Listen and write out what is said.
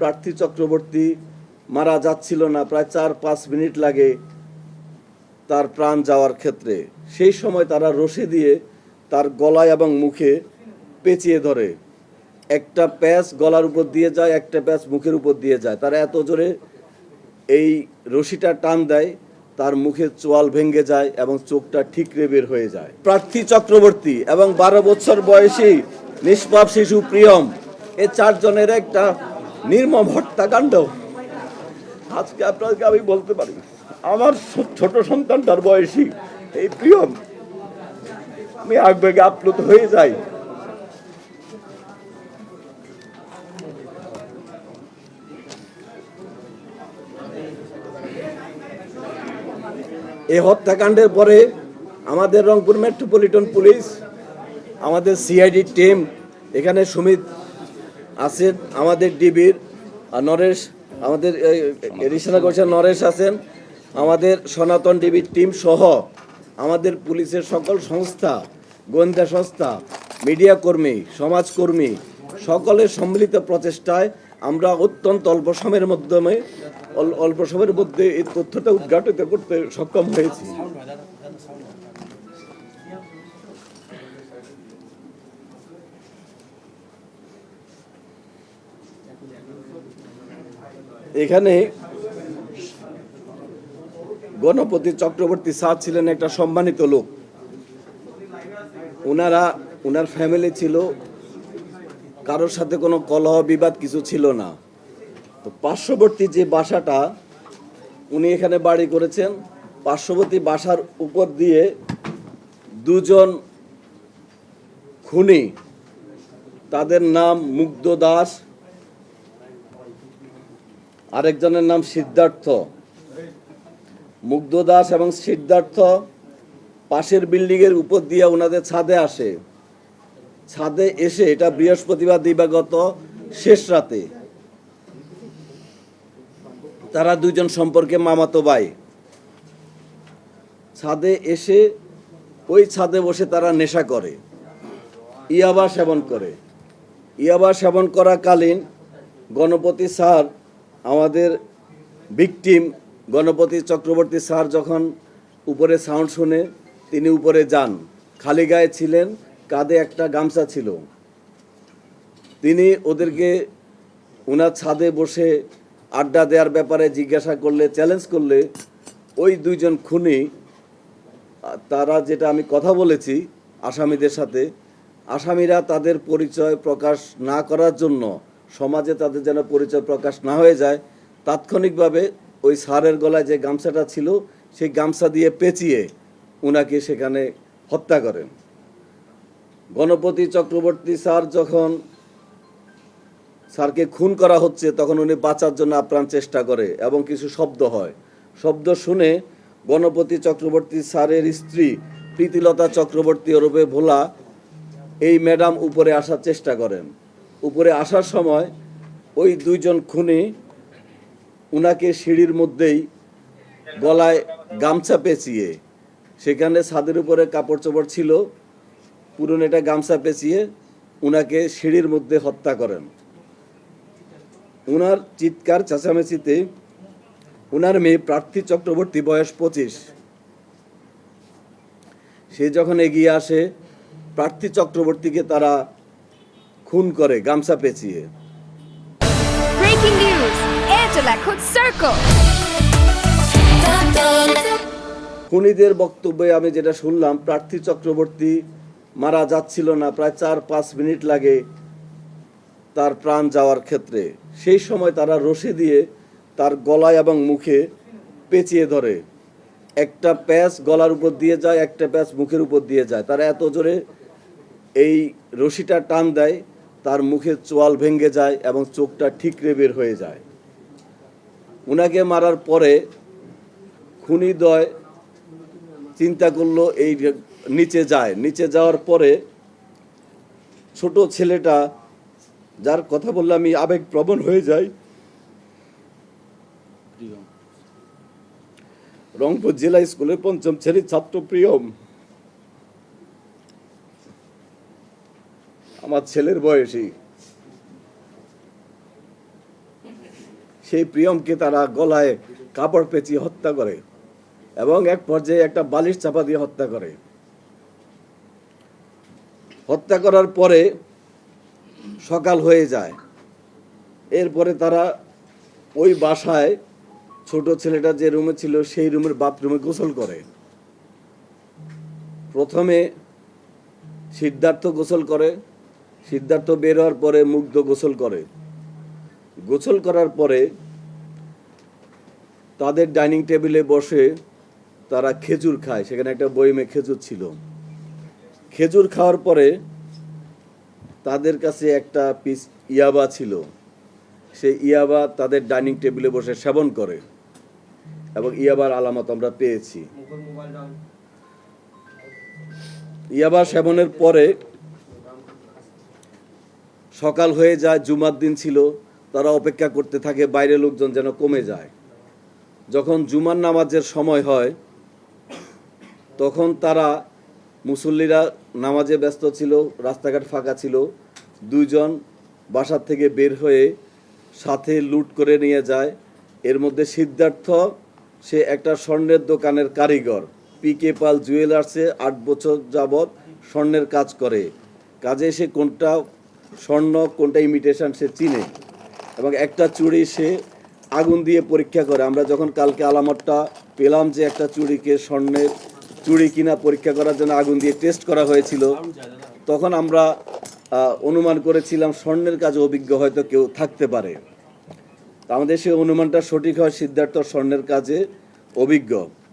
প্রার্থী চক্রবর্তী মারা যাচ্ছিল না, প্রায় ৪-৫ মিনিট লাগে তার প্রাণ যাওয়ার ক্ষেত্রে। সেই সময় তারা রশি দিয়ে তার গলায় এবং মুখে পেঁচিয়ে ধরে। একটা প্যাঁচ গলার উপর দিয়ে যায়, একটা প্যাঁচ মুখের উপর দিয়ে যায়। তারা এত জোরে এই রশিটা টান দেয়, তার মুখের চোয়াল ভেঙে যায় এবং চোখটা ঠিকরে বের হয়ে যায়। প্রার্থী চক্রবর্তী এবং ১২ বছর বয়সী নিষ্পাপ শিশু প্রিয়ম, এই চারজনের একটা নির্মম হত্যাকাণ্ড। আজকে আপনাকে আমি বলতে পারি, আমার ছোট সন্তানটার বয়সী এই প্রিয়ম, আমি আবেগে আপ্লুত হয়ে যাই। এই হত্যাকাণ্ডের পরে আমাদের রংপুর মেট্রোপলিটন পুলিশ, আমাদের সিআইডি টিম, এখানে সুমিত আছেন, আমাদের ডিবির নরেশ, আমাদের এডিশনাল কমিশনার নরেশ আছেন, আমাদের সনাতন ডিবির টিম সহ আমাদের পুলিশের সকল সংস্থা, গোয়েন্দা সংস্থা, মিডিয়া কর্মী, সমাজকর্মী, সকলের সম্মিলিত প্রচেষ্টায় আমরা অত্যন্ত অল্প সময়ের মধ্যে এই তথ্যটা উদ্ঘাটিত করতে সক্ষম হয়েছি। এখানে গণপতি চক্রবর্তী স্যার ছিলেন একটা সম্মানিত লোক। ওনার ফ্যামিলি ছিল, কারোর সাথে কোনো কলহ বিবাদ কিছু ছিল না। তো পার্শ্ববর্তী যে বাসাটা উনি এখানে বাড়ি করেছেন, পার্শ্ববর্তী বাসার উপর দিয়ে দুজন খুনি, তাদের নাম মুগ্ধ দাস, আরেকজনের নাম সিদ্ধার্থ। মুগ্ধ দাস এবং সিদ্ধার্থ পাশের বিল্ডিং এর উপর দিয়ে ওনাদের ছাদে আসে। ছাদে এসে, এটা বৃহস্পতিবার দিবাগত শেষ রাতে, তারা দুইজন সম্পর্কে মামাতো ভাই। ছাদে এসে ওই ছাদে বসে তারা নেশা করে, ইয়াবা সেবন করে। ইয়াবা সেবন করাকালীন গণপতি স্যার, আমাদের ভিকটিম গণপতি চক্রবর্তী স্যার যখন উপরে সাউন্ড শুনে তিনি উপরে যান। খালি গায়ে ছিলেন, কাঁধে একটা গামছা ছিল। তিনি ওদেরকে ওনার ছাদে বসে আড্ডা দেওয়ার ব্যাপারে জিজ্ঞাসা করলে, চ্যালেঞ্জ করলে, ওই দুইজন খুনি, তারা যেটা আমি কথা বলেছি আসামিদের সাথে, আসামিরা তাদের পরিচয় প্রকাশ না করার জন্য, সমাজে তাদের যেন পরিচয় প্রকাশ না হয়ে যায়, তাৎক্ষণিকভাবে ওই স্যারের গলায় যে গামছাটা ছিল সেই গামছা দিয়ে পেঁচিয়ে উনাকে সেখানে হত্যা করেন। গণপতি চক্রবর্তী স্যার যখন স্যারকে খুন করা হচ্ছে তখন উনি বাঁচার জন্য আপ্রাণ চেষ্টা করে এবং কিছু শব্দ হয়। শব্দ শুনে গণপতি চক্রবর্তী স্যারের স্ত্রী প্রীতিলতা চক্রবর্তী ওরফে ভোলা, এই ম্যাডাম উপরে আসার চেষ্টা করেন। উপরে আসার সময় ওই দুইজন খুনি উনাকে সিঁড়ির মধ্যেই গলায় গামছা পেঁচিয়ে, সেখানে ছাদের উপরে কাপড় চোপড় ছিল, পুরনো একটা গামছা পেঁচিয়ে উনাকে সিঁড়ির মধ্যে হত্যা করেন। উনার চিৎকার চেঁচামেচিতে উনার মেয়ে প্রার্থী চক্রবর্তী, বয়স 25, সে যখন এগিয়ে আসে, প্রার্থী চক্রবর্তীকে তারা খুন করে গামছা পেঁচিয়ে। Breaking news, Angela could circle. খুনিদের বক্তব্যে আমি যেটা শুনলাম, প্রার্থী চক্রবর্তী মারা যাচ্ছিল না, প্রায় ৪-৫ মিনিট লাগে তার প্রাণ যাওয়ার ক্ষেত্রে। সেই সময় তারা রশি দিয়ে তার গলায় এবং মুখে পেঁচিয়ে ধরে। একটা প্যাঁচ গলার উপর দিয়ে যায়, একটা প্যাঁচ মুখের উপর দিয়ে যায়। তারা এত জোরে এই রশিটা টান দেয়, তার মুখের চোয়াল ভেঙে যায় এবং চোখটা ঠিকরে বের হয়ে যায়। উনাকে মারার পরে খুনিদ্বয় চিন্তা করলো এই নিচে যায়। নিচে যাওয়ার পরে ছোট ছেলেটা, যার কথা বললে আমি আবেগপ্রবণ হয়ে যাই, রংপুর জেলা স্কুলের ৫ম শ্রেণীর ছাত্র প্রিয়ম, আমার ছেলের বয়সী, সেই প্রিয়মকে তারা গলায় কাপড় পেঁচিয়ে হত্যা করে এবং এক পর্যায়ে একটা বালিশ চাপা দিয়ে হত্যা করে। হত্যা করার পরে সকাল হয়ে যায়। এরপরে তারা ওই বাসায় ছোট ছেলেটা যে রুমে ছিল সেই রুমের বাথরুমে গোসল করে। প্রথমে সিদ্ধার্থ গোসল করে, সিদ্ধার্থ বের হওয়ার পরে মুগ্ধ গোসল করে। গোসল করার পরে তাদের ডাইনিং টেবিলে বসে তারা খেজুর খায়। সেখানে একটা বইমে খেজুর ছিল। খেজুর খাওয়ার পরে তাদের কাছে একটা পিস ইয়াবা ছিল। সেই ইয়াবা তাদের ডাইনিং টেবিলে বসে সেবন করে এবং ইয়াবার আলামত আমরা পেয়েছি। ইয়াবা সেবনের পরে সকাল হয়ে যায়, জুমার দিন ছিল। তারা অপেক্ষা করতে থাকে বাইরে লোকজন যেন কমে যায়। যখন জুমার নামাজের সময় হয় তখন তারা মুসল্লিরা নামাজে ব্যস্ত ছিল, রাস্তাঘাট ফাঁকা ছিল। দুইজন বাসার থেকে বের হয়ে সাথে লুট করে নিয়ে যায়। এর মধ্যে সিদ্ধার্থ, সে একটা স্বর্ণের দোকানের কারিগর, পিকে পাল জুয়েলার্সে 8 বছর যাবৎ স্বর্ণের কাজ করে। কাজে সে কোনটা স্বর্ণ কোনটা ইমিটেশন সে চিনে এবং একটা চুড়ি সে আগুন দিয়ে পরীক্ষা করে। আমরা যখন কালকে আলামতটা পেলাম যে একটা চুড়িকে স্বর্ণের চুড়ি কিনা পরীক্ষা করার জন্য আগুন দিয়ে টেস্ট করা হয়েছিল, তখন আমরা অনুমান করেছিলাম স্বর্ণের কাজে অভিজ্ঞ হয়তো কেউ থাকতে পারে। আমাদের সেই অনুমানটা সঠিক হয়, সিদ্ধার্থ স্বর্ণের কাজে অভিজ্ঞ।